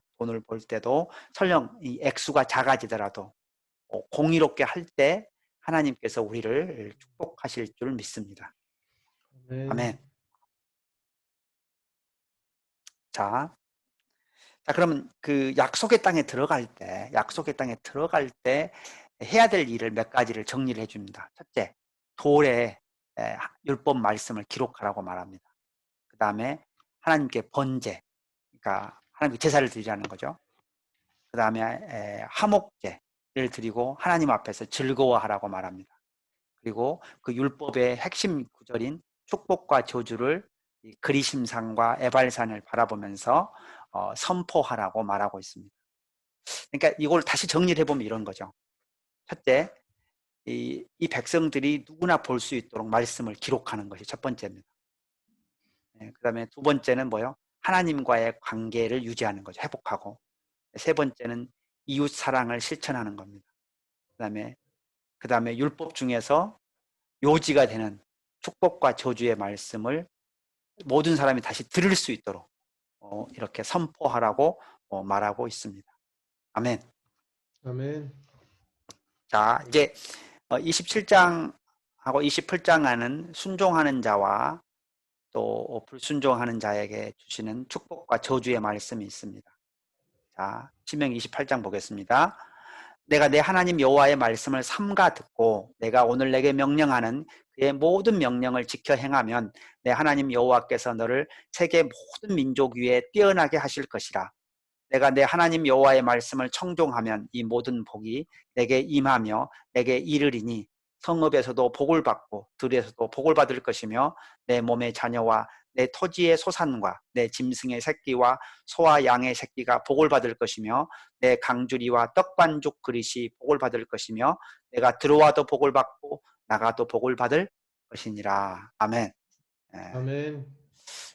설령 이 액수가 작아지더라도 공의롭게 할 때 하나님께서 우리를 축복하실 줄 믿습니다. 아멘. 아멘. 자, 그러면 그 약속의 땅에 들어갈 때 해야 될 일을 몇 가지를 정리를 해줍니다. 첫째, 돌에 율법 말씀을 기록하라고 말합니다. 그 다음에 하나님께 번제, 그러니까 하나님께 제사를 드리라는 거죠. 그 다음에 화목제를 드리고 하나님 앞에서 즐거워하라고 말합니다. 그리고 그 율법의 핵심 구절인 축복과 저주를 이 그리심산과 에발산을 바라보면서 선포하라고 말하고 있습니다. 그러니까 이걸 다시 정리를 해보면 이런 거죠. 첫째, 이 백성들이 누구나 볼 수 있도록 말씀을 기록하는 것이 첫 번째입니다. 그 다음에 두 번째는 뭐요? 하나님과의 관계를 유지하는 거죠. 회복하고. 세 번째는 이웃 사랑을 실천하는 겁니다. 그 다음에 율법 중에서 요지가 되는 축복과 저주의 말씀을 모든 사람이 다시 들을 수 있도록 이렇게 선포하라고 말하고 있습니다. 아멘. 아멘. 자, 이제 27장하고 28장에는 순종하는 자와 또 불순종하는 자에게 주시는 축복과 저주의 말씀이 있습니다. 자, 신명기 28장 보겠습니다. 내가 내 하나님 여호와의 말씀을 삼가 듣고 내가 오늘 내게 명령하는 그의 모든 명령을 지켜 행하면 내 하나님 여호와께서 너를 세계 모든 민족 위에 뛰어나게 하실 것이라. 내가 내 하나님 여호와의 말씀을 청종하면 이 모든 복이 내게 임하며 내게 이르리니 성읍에서도 복을 받고 들에서도 복을 받을 것이며 내 몸의 자녀와 내 토지의 소산과 내 짐승의 새끼와 소와 양의 새끼가 복을 받을 것이며 내 강주리와 떡반죽 그릇이 복을 받을 것이며 내가 들어와도 복을 받고 나가도 복을 받을 것이니라. 아멘. 아멘.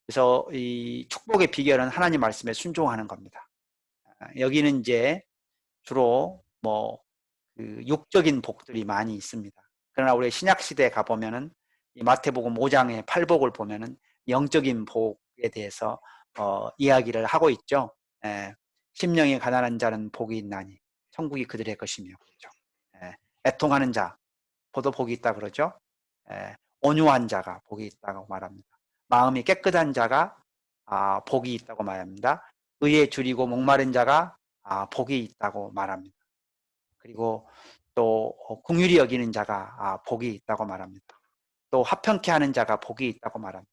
그래서 이 축복의 비결은 하나님 말씀에 순종하는 겁니다. 여기는 이제 주로 그 육적인 복들이 많이 있습니다. 그러나 우리 신약 시대에 가 보면은 이 마태복음 5장의 팔복을 보면은 영적인 복에 대해서 이야기를 하고 있죠. 심령이 가난한 자는 복이 있나니 천국이 그들의 것이며, 그렇죠. 애통하는 자 보도 복이 있다 그러죠. 온유한 자가 복이 있다고 말합니다. 마음이 깨끗한 자가 복이 있다고 말합니다. 의에 줄이고 목마른 자가 복이 있다고 말합니다. 그리고 또 긍휼히 여기는 자가 복이 있다고 말합니다. 또 화평케 하는 자가 복이 있다고 말합니다.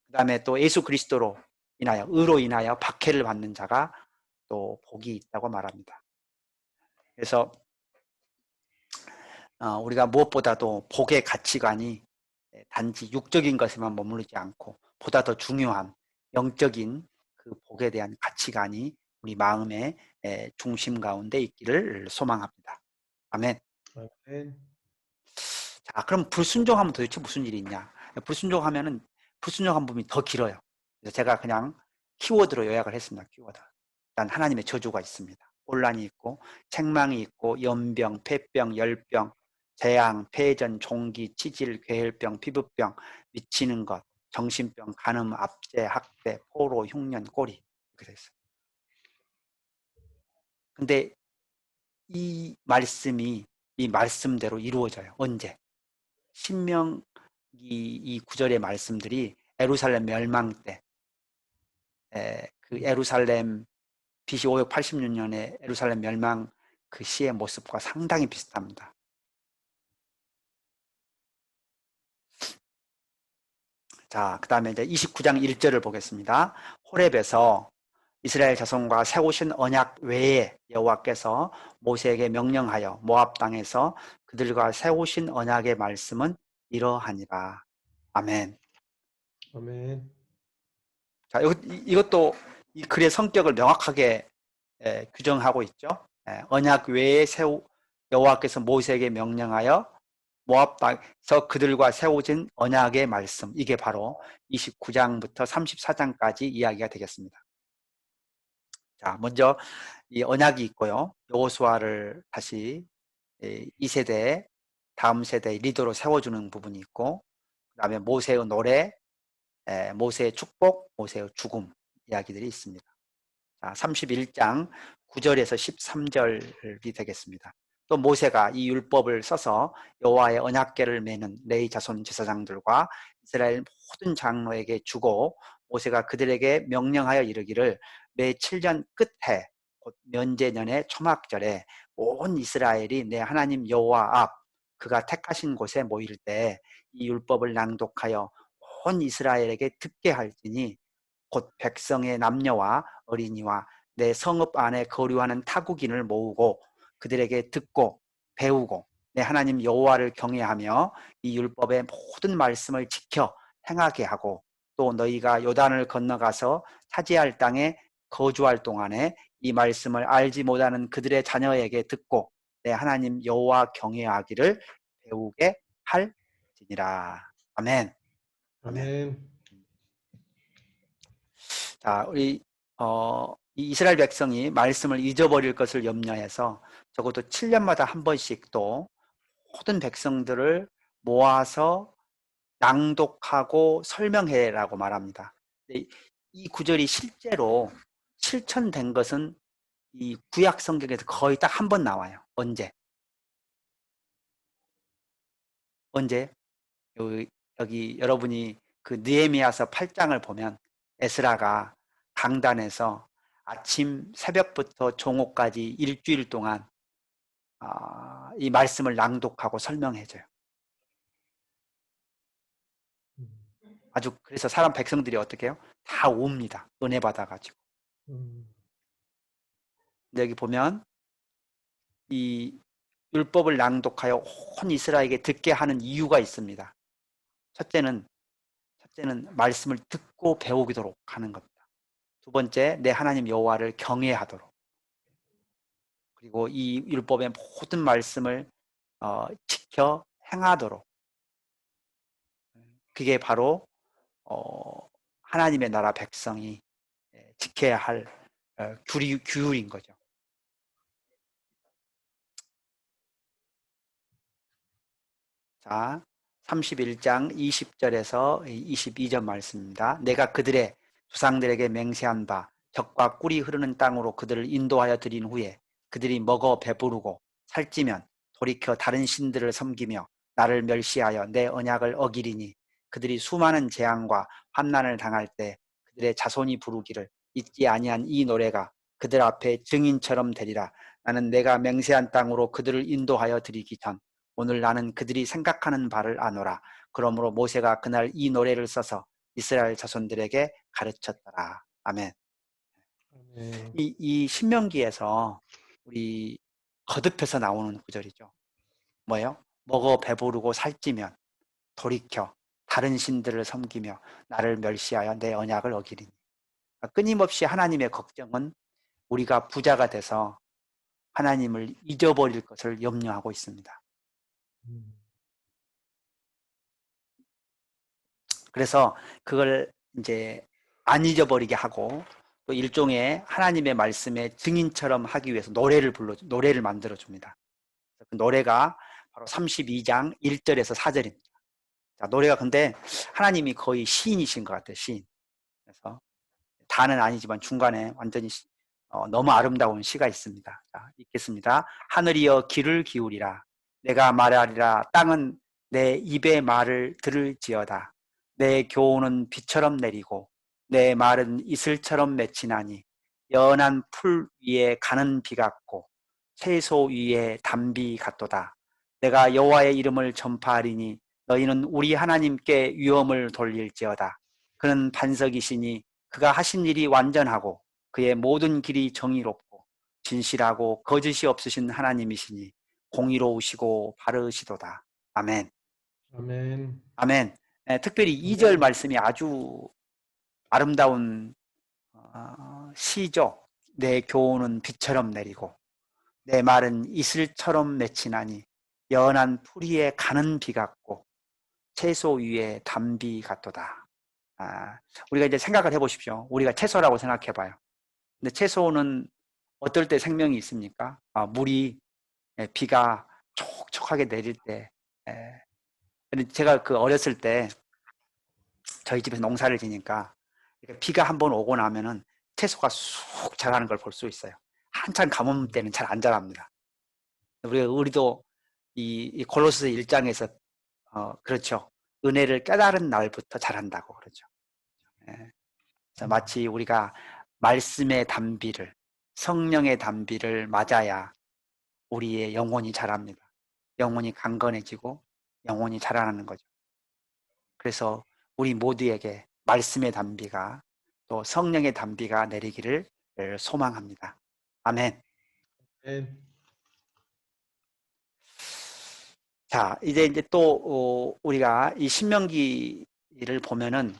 그 다음에 또 예수 그리스도로 인하여 의로 인하여 박해를 받는 자가 또 복이 있다고 말합니다. 그래서 우리가 무엇보다도 복의 가치관이 단지 육적인 것에만 머무르지 않고 보다 더 중요한 영적인 그 복에 대한 가치관이 우리 마음의 중심 가운데 있기를 소망합니다. 아멘. 아멘. 자, 그럼 불순종하면 도대체 무슨 일이 있냐? 불순종한 부분이 더 길어요. 그래서 제가 그냥 키워드로 요약을 했습니다. 키워드. 일단 하나님의 저주가 있습니다. 혼란이 있고 책망이 있고 연병, 폐병, 열병, 재앙, 폐전, 종기, 치질, 괴혈병, 피부병, 미치는 것, 정신병, 간음, 압제, 학대, 포로, 흉년, 꼬리 이렇게 되어 있어요. 근데 이 말씀이 이 말씀대로 이루어져요. 언제? 신명기 이 구절의 말씀들이 예루살렘 멸망 때, 그 예루살렘 BC 586년에 예루살렘 멸망 그 시의 모습과 상당히 비슷합니다. 자, 그 다음에 이제 29장 1절을 보겠습니다. 호렙에서 이스라엘 자손과 세우신 언약 외에 여호와께서 모세에게 명령하여 모압 땅에서 그들과 세우신 언약의 말씀은 이러하니라. 아멘. 아멘. 자, 이것도 이 글의 성격을 명확하게 규정하고 있죠. 언약 외에 여호와께서 모세에게 명령하여 모압 땅에서 그들과 세워진 언약의 말씀, 이게 바로 29장부터 34장까지 이야기가 되겠습니다. 자, 먼저 이 언약이 있고요. 여호수아를 다시 이 세대, 다음 세대의 리더로 세워주는 부분이 있고, 그 다음에 모세의 노래, 모세의 축복, 모세의 죽음 이야기들이 있습니다. 자, 31장 9절에서 13절이 되겠습니다. 또 모세가 이 율법을 써서 여호와의 언약궤를 메는 레위 자손 제사장들과 이스라엘 모든 장로에게 주고 모세가 그들에게 명령하여 이르기를 매 7년 끝에 곧 면제년의 초막절에 온 이스라엘이 내 하나님 여호와 앞 그가 택하신 곳에 모일 때 이 율법을 낭독하여 온 이스라엘에게 듣게 할지니 곧 백성의 남녀와 어린이와 내 성읍 안에 거류하는 타국인을 모으고 그들에게 듣고 배우고 내 하나님 여호와를 경외하며 이 율법의 모든 말씀을 지켜 행하게 하고 또 너희가 요단을 건너가서 차지할 땅에 거주할 동안에 이 말씀을 알지 못하는 그들의 자녀에게 듣고 내 하나님 여호와 경외하기를 배우게 할지니라. 아멘. 아멘. 아멘. 자, 우리 이 이스라엘 백성이 말씀을 잊어버릴 것을 염려해서 적어도 7년마다 한 번씩 또 모든 백성들을 모아서 낭독하고 설명해라고 말합니다. 이 구절이 실제로 실천된 것은 이 구약 성경에서 거의 딱 한 번 나와요. 언제? 언제? 여기 여러분이 그 느헤미야서 8장을 보면 에스라가 강단에서 아침 새벽부터 종오까지 일주일 동안 이 말씀을 낭독하고 설명해줘요. 아주 그래서 사람 백성들이 어떻게 해요? 다 옵니다. 은혜 받아가지고. 근데 여기 보면 이 율법을 낭독하여 온 이스라엘에게 듣게 하는 이유가 있습니다. 첫째는 말씀을 듣고 배우도록 하는 겁니다. 두 번째, 내 하나님 여호와를 경외하도록. 그리고 이 율법의 모든 말씀을 지켜 행하도록. 그게 바로 하나님의 나라 백성이 지켜야 할 규율인 거죠. 자, 31장 20절에서 22절 말씀입니다. 내가 그들의 조상들에게 맹세한 바 젖과 꿀이 흐르는 땅으로 그들을 인도하여 드린 후에 그들이 먹어 배부르고 살찌면 돌이켜 다른 신들을 섬기며 나를 멸시하여 내 언약을 어기리니 그들이 수많은 재앙과 환난을 당할 때 그들의 자손이 부르기를 잊지 아니한 이 노래가 그들 앞에 증인처럼 되리라. 나는 내가 맹세한 땅으로 그들을 인도하여 드리기 전 오늘 나는 그들이 생각하는 바를 아노라. 그러므로 모세가 그날 이 노래를 써서 이스라엘 자손들에게 가르쳤더라. 아멘. 아멘. 이 신명기에서 우리 거듭해서 나오는 구절이죠. 뭐예요? 먹어 배부르고 살찌면 돌이켜 다른 신들을 섬기며 나를 멸시하여 내 언약을 어기리니. 끊임없이 하나님의 걱정은 우리가 부자가 돼서 하나님을 잊어버릴 것을 염려하고 있습니다. 그래서 그걸 이제 안 잊어버리게 하고 또 일종의 하나님의 말씀의 증인처럼 하기 위해서 노래를 만들어 줍니다. 그 노래가 바로 32장 1절에서 4절입니다. 자, 노래가 근데 하나님이 거의 시인이신 것 같아요. 시인. 그래서 다는 아니지만 중간에 완전히 너무 아름다운 시가 있습니다. 자, 읽겠습니다. 하늘이여 귀를 기울이라. 내가 말하리라. 땅은 내 입의 말을 들을지어다. 내 교훈은 비처럼 내리고 내 말은 이슬처럼 맺히나니 연한 풀 위에 가는 비 같고 채소 위에 담비 같도다. 내가 여호와의 이름을 전파하리니 너희는 우리 하나님께 위엄을 돌릴지어다. 그는 반석이시니 그가 하신 일이 완전하고 그의 모든 길이 정의롭고 진실하고 거짓이 없으신 하나님이시니 공의로우시고 바르시도다. 아멘. 아멘. 아멘. 특별히 2절 아멘. 말씀이 아주 아름다운 시죠. 내 교훈은 비처럼 내리고 내 말은 이슬처럼 맺히나니 연한 풀 위에 가는 비 같고 채소 위에 담비 같도다. 우리가 이제 생각을 해보십시오. 우리가 채소라고 생각해봐요. 근데 채소는 어떨 때 생명이 있습니까? 물이 비가 촉촉하게 내릴 때. 근데 제가 그 어렸을 때 저희 집에서 농사를 지니까 비가 한번 오고 나면은 채소가 쑥 자라는 걸 볼 수 있어요. 한참 가뭄 때는 잘 안 자랍니다. 우리도 이 골로새 1장에서 그렇죠. 은혜를 깨달은 날부터 자란다고 그러죠. 마치 우리가 말씀의 담비를 성령의 담비를 맞아야 우리의 영혼이 자랍니다. 영혼이 강건해지고 영혼이 자라나는 거죠. 그래서 우리 모두에게 말씀의 담비가 또 성령의 담비가 내리기를 소망합니다. 아멘. 아멘. 자, 이제 또 우리가 이 신명기 이를 보면은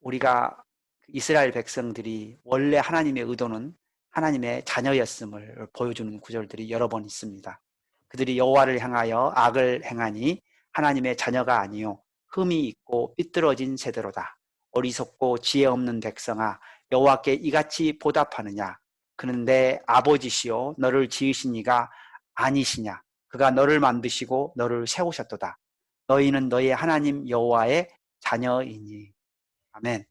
우리가 이스라엘 백성들이 원래 하나님의 의도는 하나님의 자녀였음을 보여주는 구절들이 여러 번 있습니다. 그들이 여호와를 향하여 악을 행하니 하나님의 자녀가 아니요 흠이 있고 삐뚤어진 세대로다. 어리석고 지혜 없는 백성아, 여호와께 이같이 보답하느냐? 그는 내 아버지시요 너를 지으신 이가 아니시냐? 그가 너를 만드시고 너를 세우셨도다. 너희는 너희 하나님 여호와의 자녀이니. 아멘.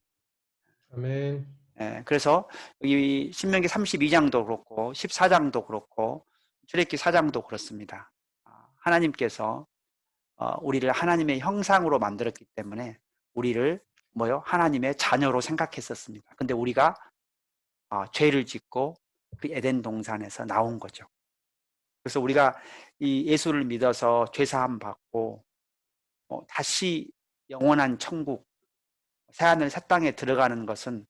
아멘. 그래서 이 신명기 32장도 그렇고 14장도 그렇고 출애굽기 4장도 그렇습니다. 하나님께서 우리를 하나님의 형상으로 만들었기 때문에 우리를 하나님의 자녀로 생각했었습니다. 근데 우리가 죄를 짓고 그 에덴 동산에서 나온 거죠. 그래서 우리가 이 예수를 믿어서 죄사함 받고 다시 영원한 천국, 새하늘 새 땅에 들어가는 것은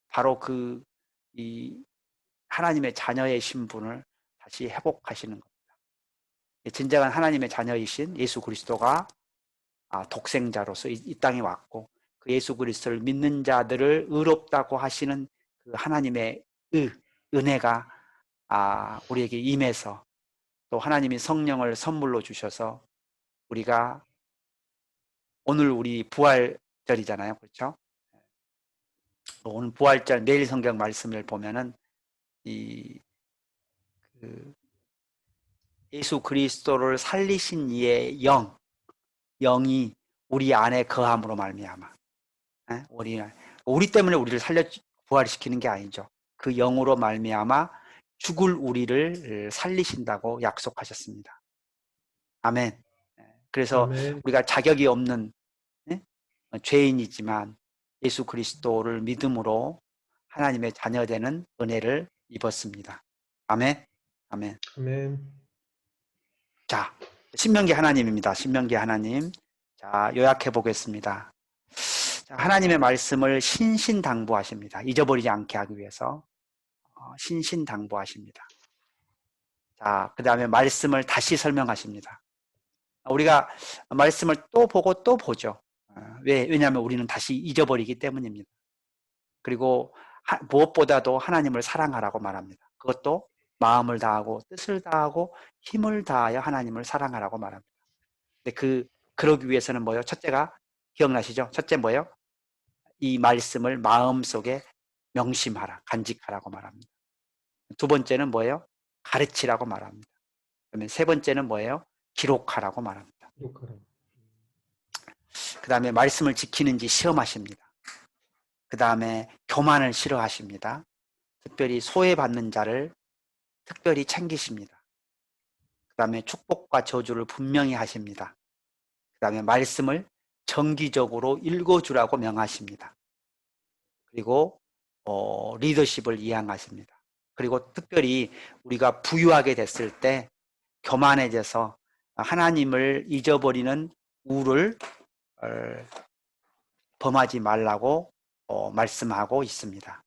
바로 이 하나님의 자녀의 신분을 다시 회복하시는 겁니다. 진정한 하나님의 자녀이신 예수 그리스도가 독생자로서 이 땅에 왔고 그 예수 그리스도를 믿는 자들을 의롭다고 하시는 그 하나님의 은혜가 우리에게 임해서 또 하나님이 성령을 선물로 주셔서 우리가 오늘 우리 부활절이잖아요. 그렇죠? 오늘 부활절 매일 성경 말씀을 보면은 예수 그리스도를 살리신 이의 영이 우리 안에 거함으로 말미암아. 우리 때문에 우리를 부활시키는 게 아니죠. 그 영으로 말미암아 죽을 우리를 살리신다고 약속하셨습니다. 아멘. 그래서 아멘. 우리가 자격이 없는 죄인이지만 예수 그리스도를 믿음으로 하나님의 자녀되는 은혜를 입었습니다. 아멘. 아멘. 아멘. 자, 신명기 하나님입니다. 신명기 하나님. 자, 요약해 보겠습니다. 자, 하나님의 말씀을 신신당부하십니다. 잊어버리지 않게 하기 위해서 신신당부하십니다. 자, 그 다음에 말씀을 다시 설명하십니다. 우리가 말씀을 또 보고 또 보죠. 왜냐하면 우리는 다시 잊어버리기 때문입니다. 그리고 무엇보다도 하나님을 사랑하라고 말합니다. 그것도 마음을 다하고 뜻을 다하고 힘을 다하여 하나님을 사랑하라고 말합니다. 근데 그러기 위해서는 뭐예요? 첫째가 기억나시죠? 첫째 뭐예요? 이 말씀을 마음속에 명심하라, 간직하라고 말합니다. 두 번째는 뭐예요? 가르치라고 말합니다. 그러면 세 번째는 뭐예요? 기록하라고 말합니다. 기록하라. 그 다음에 말씀을 지키는지 시험하십니다. 그 다음에 교만을 싫어하십니다. 특별히 소외받는 자를 특별히 챙기십니다. 그 다음에 축복과 저주를 분명히 하십니다. 그 다음에 말씀을 정기적으로 읽어주라고 명하십니다. 그리고 리더십을 이양하십니다. 그리고 특별히 우리가 부유하게 됐을 때 교만해져서 하나님을 잊어버리는 우를 범하지 말라고 말씀하고 있습니다.